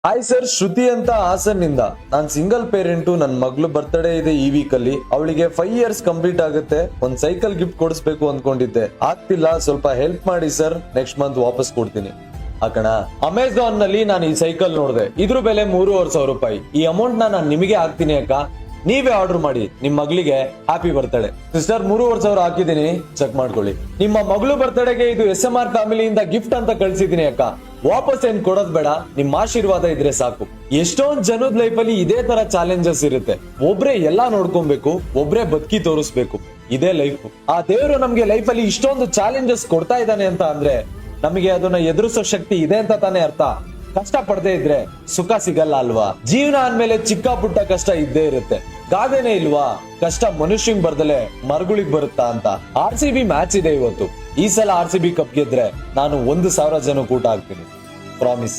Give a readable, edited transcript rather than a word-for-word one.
Hi sir, ಶ್ರುತಿ ಅಂತ ಹಾಸನ್ನಿಂದ. ನಾನ್ single parent. ನನ್ ಮಗಳು ಬರ್ತ್ಡೇ ಇದೆ ಈ ವೀಕ್ ಅಲ್ಲಿ. ಅವಳಿಗೆ 5 years ಕಂಪ್ಲೀಟ್ ಆಗುತ್ತೆ. ಒಂದ್ ಸೈಕಲ್ ಗಿಫ್ಟ್ ಕೊಡಿಸ್ಬೇಕು ಅನ್ಕೊಂಡಿದ್ದೆ, ಆಗ್ತಿಲ್ಲ. ಸ್ವಲ್ಪ ಹೆಲ್ಪ್ ಮಾಡಿ ಸರ್, ನೆಕ್ಸ್ಟ್ ಮಂತ್ ವಾಪಸ್ ಕೊಡ್ತೀನಿ. ಹಾಕಣ. ಅಮೆಝಾನ್ ನಲ್ಲಿ ನಾನು ಈ ಸೈಕಲ್ ನೋಡಿದೆ. ಇದ್ರ ಬೆಲೆ 3,500 ರೂಪಾಯಿ. ಈ ಅಮೌಂಟ್ ನಾನು ನಿಮಗೆ ಹಾಕ್ತೀನಿ ಅಕ್ಕ, ನೀವೇ ಆರ್ಡರ್ ಮಾಡಿ. ನಿಮ್ ಮಗಳಿಗೆ ಹ್ಯಾಪಿ ಬರ್ತ್ಡೇ. ಸಿಸ್ಟರ್, 3,500 ಹಾಕಿದೀನಿ, ಚೆಕ್ ಮಾಡ್ಕೊಳ್ಳಿ. ನಿಮ್ಮ ಮಗಳು ಬರ್ತ್ಡೇಗೆ ಇದು SMR ಫ್ಯಾಮಿಲಿಯಿಂದ ಗಿಫ್ಟ್ ಅಂತ ಕಳ್ಸಿದೀನಿ ಅಕ್ಕ. ವಾಪಸ್ ಏನ್ ಕೊಡೋದ್ ಬೇಡ, ನಿಮ್ ಆಶೀರ್ವಾದ ಇದ್ರೆ ಸಾಕು. ಎಷ್ಟೊಂದ್ ಜನದ ಲೈಫ್ ಅಲ್ಲಿ ಇದೇ ತರ ಚಾಲೆಂಜಸ್ ಇರುತ್ತೆ. ಒಬ್ರೇ ಎಲ್ಲಾ ನೋಡ್ಕೊಬೇಕು, ಒಬ್ರೇ ಬದುಕಿ ತೋರಿಸ್ಬೇಕು. ಇದೇ ಲೈಫ್. ಆ ದೇವರು ನಮ್ಗೆ ಲೈಫ್ ಅಲ್ಲಿ ಇಷ್ಟೊಂದು ಚಾಲೆಂಜಸ್ ಕೊಡ್ತಾ ಇದ್ದಾನೆ ಅಂತ ಅಂದ್ರೆ ನಮಗೆ ಅದನ್ನ ಎದುರಿಸೋ ಶಕ್ತಿ ಇದೆ ಅಂತ ತಾನೇ ಅರ್ಥ. ಕಷ್ಟ ಪಡದೆ ಇದ್ರೆ ಸುಖ ಸಿಗಲ್ಲ ಅಲ್ವಾ? ಜೀವನ ಅಂದ್ಮೇಲೆ ಚಿಕ್ಕ ಪುಟ್ಟ ಕಷ್ಟ ಇದ್ದೇ ಇರುತ್ತೆ. ಗಾದೆನೇ ಇಲ್ವಾ, ಕಷ್ಟ ಮನುಷ್ಯಂಗ್ ಬರ್ದಲೆ ಮರಗುಳಿಗ್ ಬರುತ್ತಾ ಅಂತ. RCB ಮ್ಯಾಚ್ ಇದೆ ಇವತ್ತು. ಈ ಸಲ RCB ಕಪ್ ಗೆದ್ರೆ ನಾನು 1,000 ಜನ ಊಟ ಹಾಕ್ತೀನಿ, ಪ್ರಾಮಿಸ್.